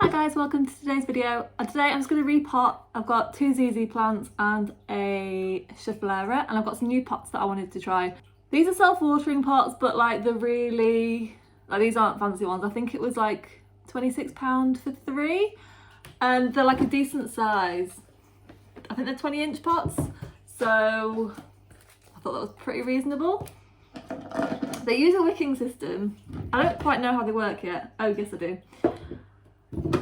Hi guys, welcome to today's video. And today I'm just going to repot. I've got two ZZ plants and a schefflera, and I've got some new pots that I wanted to try. These are self-watering pots, but like the really, like these aren't fancy ones. I think it was like £26 for three, and they're like a decent size. I think they're 20-inch pots, so I thought that was pretty reasonable. They use a wicking system. I don't quite know how they work yet. Oh yes I do.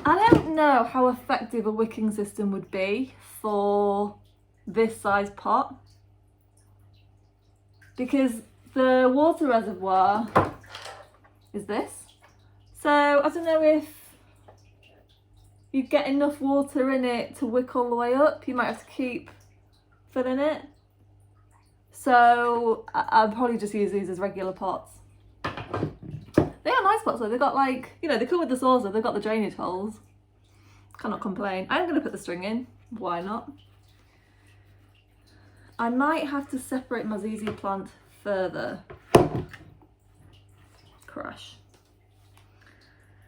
I don't know how effective a wicking system would be for this size pot, because the water reservoir is this. So I don't know if you get enough water in it to wick all the way up. You might have to keep filling it. So I'll probably just use these as regular pots. They are nice pots though. They've got like, you know, they come with the saucer, they've got the drainage holes. Cannot complain. I'm going to put the string in. Why not? I might have to separate my ZZ plant further. Crash.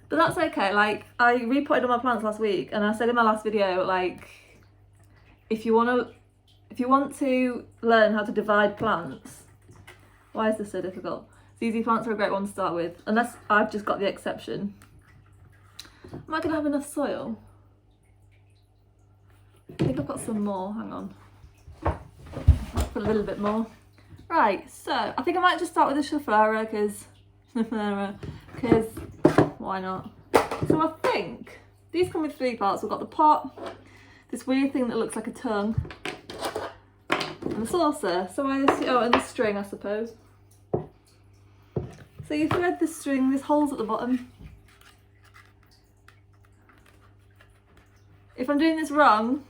But that's okay. Like, I repotted all my plants last week, and I said in my last video, like, if you want to learn how to divide plants, why is this so difficult? ZZ plants are a great one to start with, unless I've just got the exception. Am I going to have enough soil? I think I've got some more, hang on. Put a little bit more. Right, so I think I might just start with the schefflera because why not? So I think these come with three parts. We've got the pot, this weird thing that looks like a tongue, and the saucer. So I assume, oh, and the string, I suppose. So you thread the string, there's holes at the bottom. If I'm doing this wrong,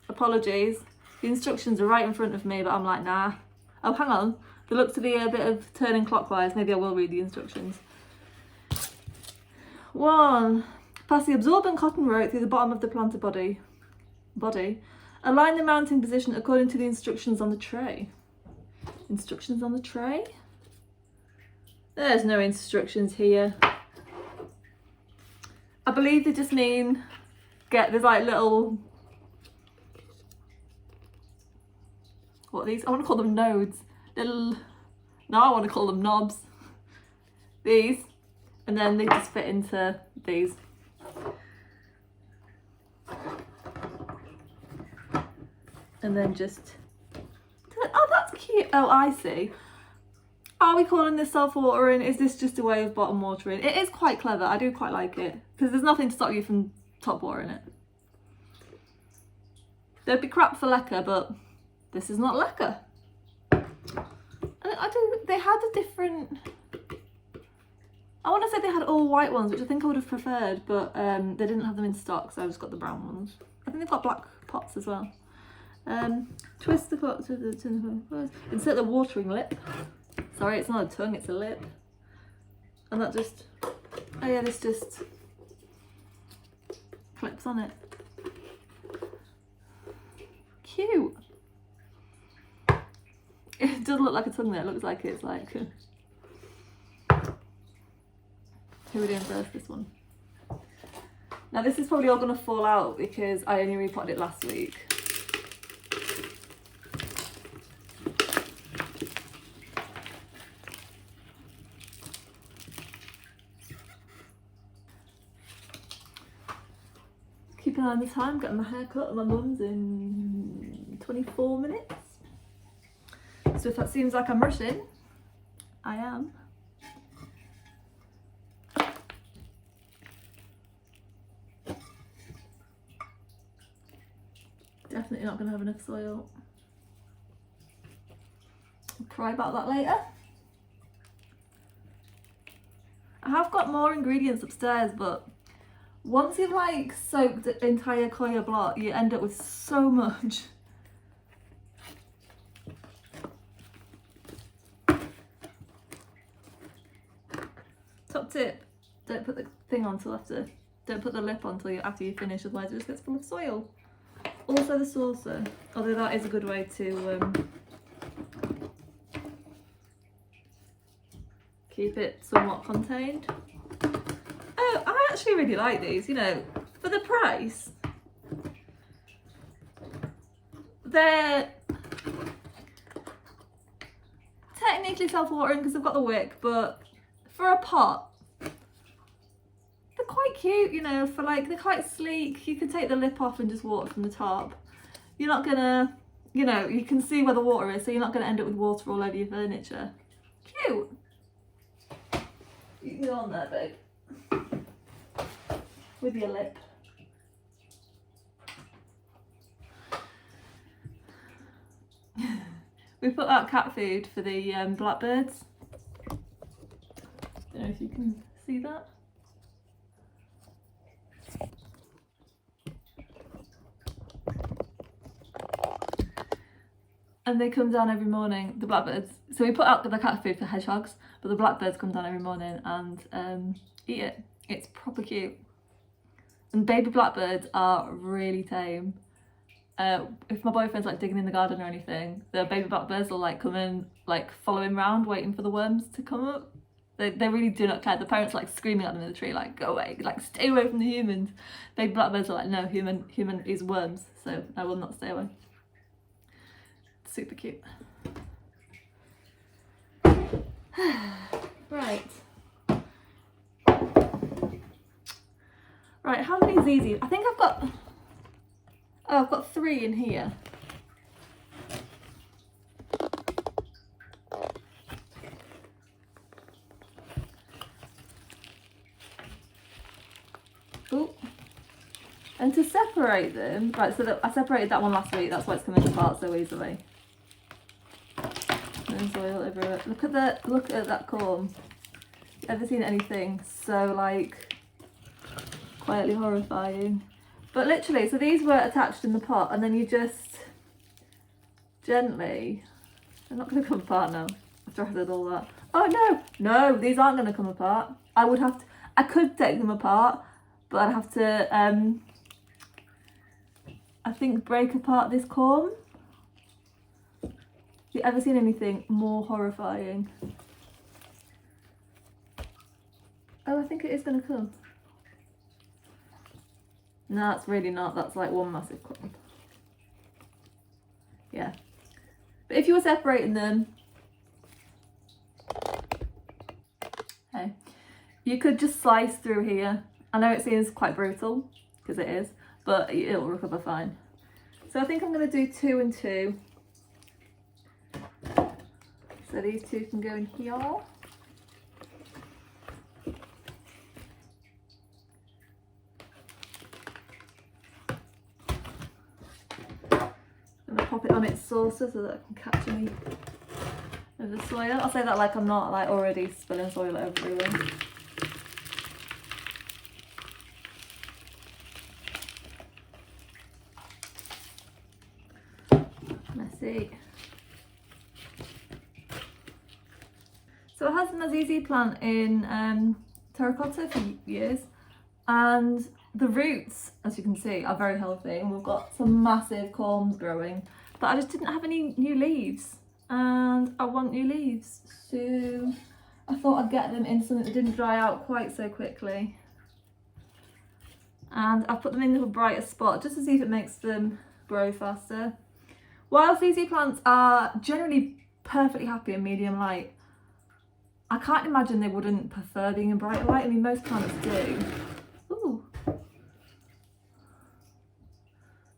apologies. The instructions are right in front of me, but I'm like, nah. Oh, hang on. There looks to be a bit of turning clockwise. Maybe I will read the instructions. 1. Pass the absorbent cotton rope through the bottom of the planter body. Align the mounting position according to the instructions on the tray. Instructions on the tray? There's no instructions here. I believe they just mean there's like little, what are these? I want to call them nodes. No, I want to call them knobs. These, and then they just fit into these. And then just, oh, that's cute. Oh, I see. Are we calling this self-watering? Is this just a way of bottom watering? It is quite clever. I do quite like it, because there's nothing to stop you from top watering it. They'd be crap for lecker, but this is not lecker. They had a different, I want to say they had all white ones, which I think I would have preferred, but they didn't have them in stock, so I just got the brown ones. I think they've got black pots as well. Twist the pot to the, insert the watering lip. Sorry, it's not a tongue, it's a lip. And that just, oh yeah, this just clips on it. Cute. It does look like a tongue there, it looks like it's like, who are we doing first, this one? Now this is probably all going to fall out because I only repotted it last week. Keep an eye on the time, getting my hair cut at my mum's in 24 minutes. So if that seems like I'm rushing, I am. Definitely not going to have enough soil. I'll cry about that later. I have got more ingredients upstairs, but once you've like soaked the entire coir block, you end up with so much. Top tip, don't put the thing on till after, don't put the lip on till after you finish, otherwise it just gets full of soil. Also the saucer, although that is a good way to keep it somewhat contained. Oh, I actually really like these, you know, for the price. They're technically self-watering because they've got the wick, but for a pot, they're quite cute, you know, for like, they're quite sleek. You can take the lip off and just water from the top. You're not gonna, you know, you can see where the water is, so you're not gonna end up with water all over your furniture. Cute. You can go on there, babe. With your lip. We put out cat food for the blackbirds. Don't know if you can see that. And they come down every morning, the blackbirds. So we put out the cat food for hedgehogs, but the blackbirds come down every morning and eat it. It's proper cute. And baby blackbirds are really tame. If my boyfriend's like digging in the garden or anything, the baby blackbirds will like come in, like follow him around, waiting for the worms to come up. They really do not care. The parents are like screaming at them in the tree, like, go away, like stay away from the humans. Baby blackbirds are like, no, human is worms, so I will not stay away. Super cute. Right. Right, how many ZZs? I think I've got 3 in here. Ooh. And to separate them, right, so that I separated that one last week, that's why it's coming apart so easily. There's oil everywhere. Look at that comb. Ever seen anything so like quietly horrifying? But literally, so these were attached in the pot, and then you just gently, they're not going to come apart now after I did all that. Oh no, these aren't going to come apart. I could take them apart, but I'd have to I think break apart this comb. Have you ever seen anything more horrifying? Oh, I think it is going to come. No, it's really not. That's like one massive comb. Yeah. But if you were separating them, hey, you could just slice through here. I know it seems quite brutal, because it is, but it'll recover fine. So I think I'm going to do 2 and 2. So these 2 can go in here. I'm going to pop it on its saucer so that it can catch any of the soil. I'll say that like I'm not like already spilling soil everywhere. Messy. So I had my ZZ plant in terracotta for years, and the roots, as you can see, are very healthy, and we've got some massive corms growing, but I just didn't have any new leaves, and I want new leaves, so I thought I'd get them in something that didn't dry out quite so quickly. And I put them in a brighter spot just to see if it makes them grow faster. While ZZ plants are generally perfectly happy in medium light, I can't imagine they wouldn't prefer being in brighter light. I mean, most plants do. Ooh.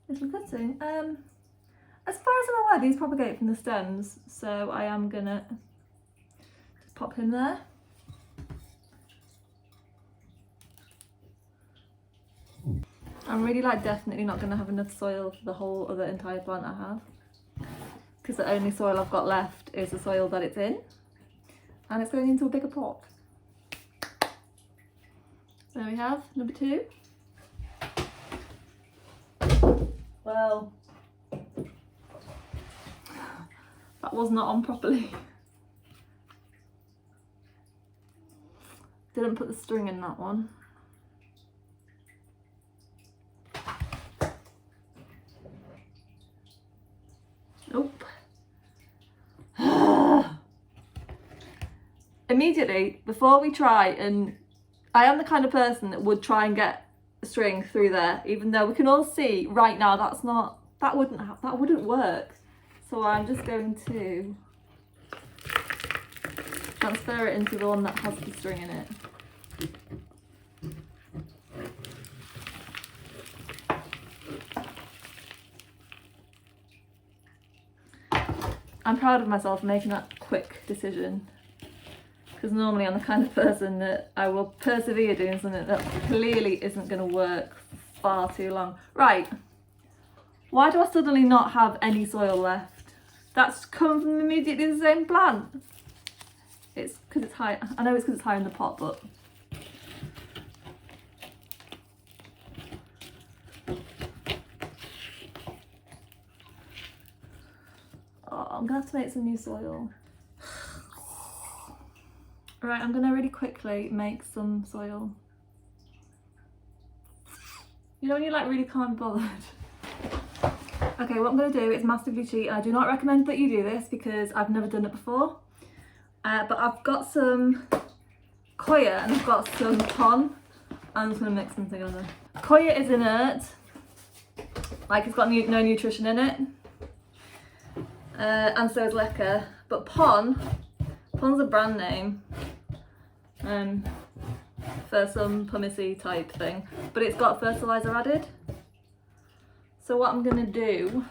Little cutting. As far as I'm aware, these propagate from the stems, so I am gonna just pop him there. I'm really like definitely not gonna have enough soil for the whole other entire plant I have, because the only soil I've got left is the soil that it's in. And it's going into a bigger pot. There we have number 2. Well, that was not on properly. Didn't put the string in that one. Nope. Immediately, before we try and I am the kind of person that would try and get string through there, even though we can all see right now that wouldn't work. So I'm just going to transfer it into the one that has the string in it. I'm proud of myself for making that quick decision, because normally I'm the kind of person that I will persevere doing something that clearly isn't going to work for far too long. Right, why do I suddenly not have any soil left? That's come from immediately the same plant. It's because it's high. I know it's because it's high in the pot, but I'm gonna have to make some new soil. Right, I'm gonna really quickly make some soil. You know when you like really can't be bothered? Okay, what I'm gonna do is massively cheat. I do not recommend that you do this because I've never done it before. But I've got some Koya and I've got some Pon. I'm just gonna mix them together. Koya is inert, like it's got no nutrition in it. And so is Leca, but Pon's a brand name for some pumice type thing, but it's got fertilizer added. So what I'm gonna do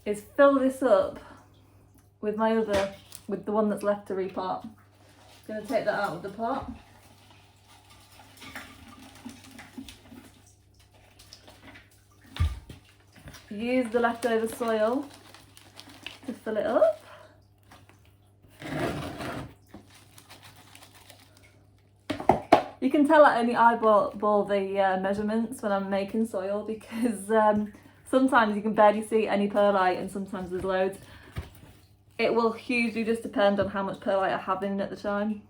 is fill this up with with the one that's left to repot. I'm gonna take that out of the pot. Use the leftover soil to fill it up. You can tell I only eyeball the measurements when I'm making soil, because sometimes you can barely see any perlite and sometimes there's loads. It will hugely just depend on how much perlite I have in at the time.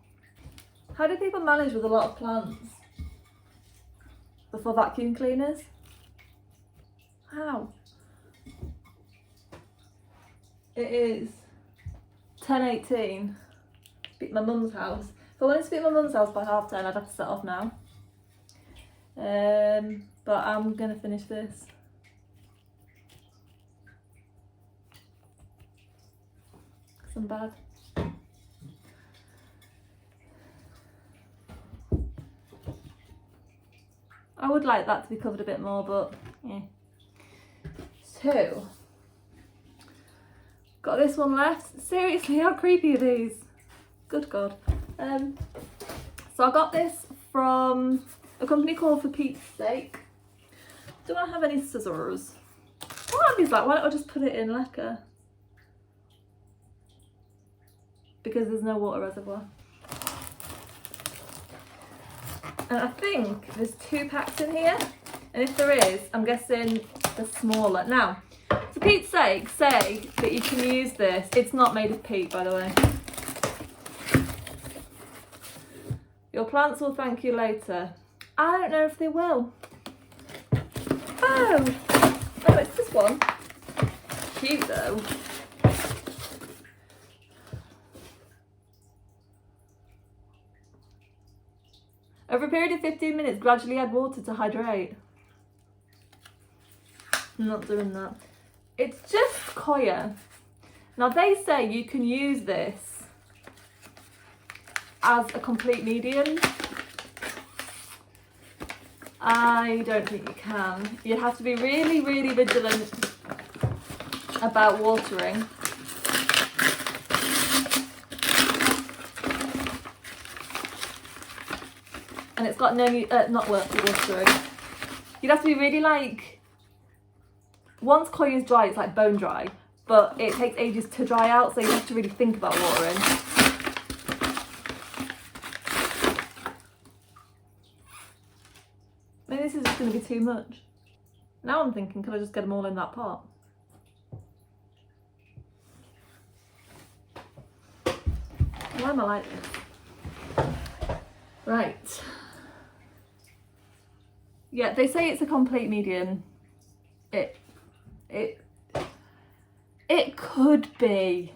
How do people manage with a lot of plants before vacuum cleaners? How? It is 10:18. Be at my mum's house. If I wanted to be at my mum's house by 10:30, I'd have to set off now. But I'm gonna finish this. Some bad. I would like that to be covered a bit more, but yeah. So, got this one left. Seriously, how creepy are these? Good God. So I got this from a company called For Pete's Sake. Do I have any scissors? What are these like? Why don't I just put it in Leca? Because there's no water reservoir. And I think there's 2 packs in here. And if there is, I'm guessing they're smaller. Now, For Pete's Sake, say that you can use this. It's not made of peat, by the way. Your plants will thank you later. I don't know if they will. Oh, it's this one. Cute though. Over a period of 15 minutes, gradually add water to hydrate. I'm not doing that. It's just Koya. Now they say you can use this as a complete medium. I don't think you can. You have to be really, really vigilant about watering. And it's got no, not worth watering. You'd have to be really like, once Koya is dry, it's like bone dry, but it takes ages to dry out, so you have to really think about watering. Maybe this is just going to be too much. Now I'm thinking, can I just get them all in that pot? Why am I like this? Right. Yeah, they say it's a complete medium. It could be,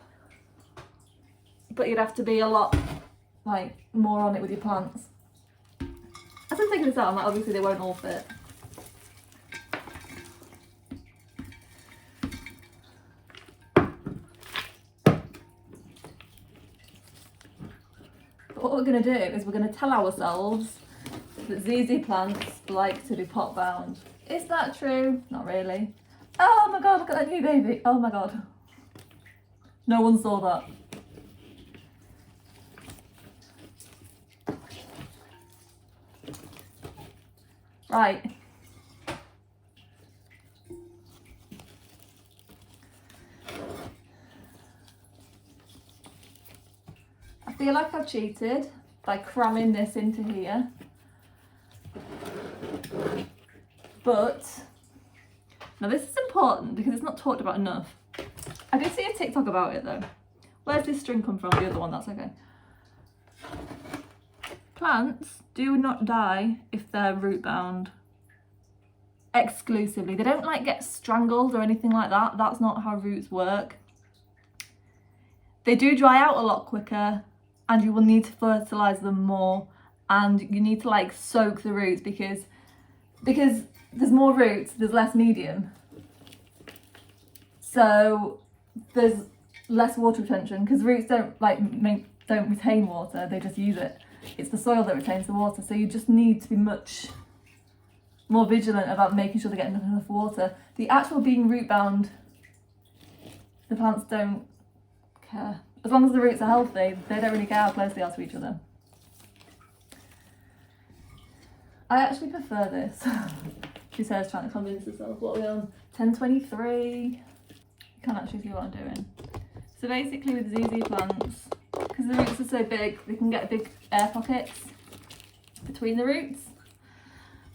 but you'd have to be a lot like more on it with your plants. As I'm taking this out, I'm like, obviously they won't all fit. But what we're going to do is we're going to tell ourselves that ZZ plants like to be pot bound. Is that true? Not really. Oh my god, look at that new baby. Oh my god. No one saw that. Right. I feel like I've cheated by cramming this into here. But, now this is important because it's not talked about enough. I did see a TikTok about it though. Where's this string come from? The other one, that's okay. Plants do not die if they're root bound. Exclusively. They don't like get strangled or anything like that. That's not how roots work. They do dry out a lot quicker and you will need to fertilise them more, and you need to like soak the roots because there's more roots, there's less medium. So there's less water retention because roots don't retain water, they just use it. It's the soil that retains the water, so you just need to be much more vigilant about making sure they're getting enough water. The actual being root bound, the plants don't care. As long as the roots are healthy, they don't really care how close they are to each other. I actually prefer this. She says, trying to convince herself. What are we on? 10:23. You can't actually see what I'm doing. So basically with ZZ plants, because the roots are so big, they can get big air pockets between the roots.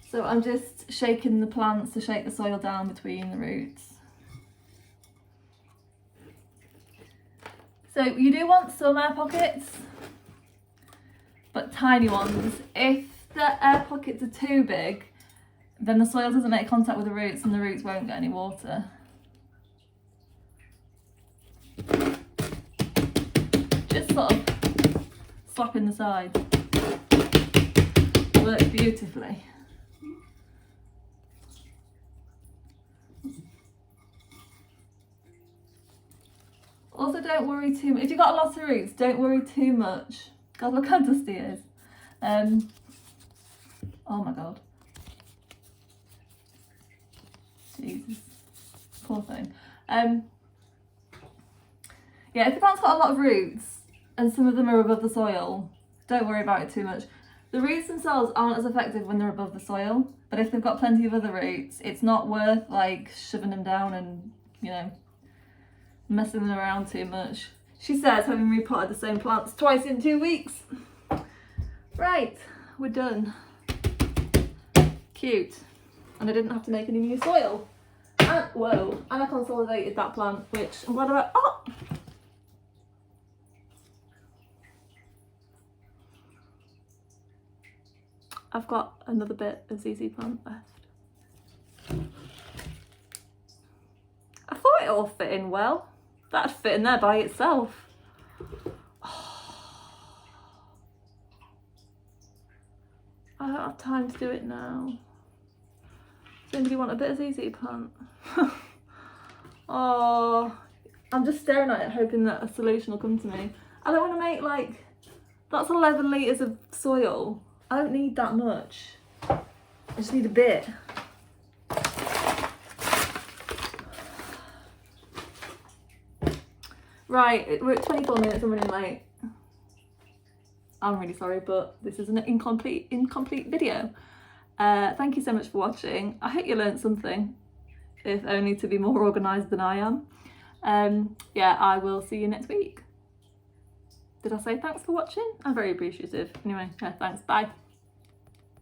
So I'm just shaking the plants to shake the soil down between the roots. So you do want some air pockets, but tiny ones. If the air pockets are too big, then the soil doesn't make contact with the roots and the roots won't get any water. Just sort of slapping the sides. Works beautifully. Also, don't worry too much. If you've got a lot of roots, don't worry too much. God, look how dusty it is. Oh my god. Jesus. Poor thing. Yeah, if the plant's got a lot of roots and some of them are above the soil, don't worry about it too much. The roots themselves aren't as effective when they're above the soil, but if they've got plenty of other roots, it's not worth like shoving them down and, you know, messing them around too much. She says having repotted the same plants twice in 2 weeks. Right, we're done. Cute. And I didn't have to make any new soil. And, whoa, and I consolidated that plant, which I'm glad about. Oh! I've got another bit of ZZ plant left. I thought it all fit in well. That'd fit in there by itself. I don't have time to do it now. Does anybody want a bit of ZZ plant? Oh, I'm just staring at it hoping that a solution will come to me. I don't want to make like, that's 11 litres of soil. I don't need that much. I just need a bit. Right, we're at 24 minutes, I'm running late. I'm really sorry, but this is an incomplete video. Thank you so much for watching. I hope you learned something, if only to be more organised than I am. Yeah, I will see you next week. Did I say thanks for watching? I'm very appreciative. Anyway, yeah, thanks, bye.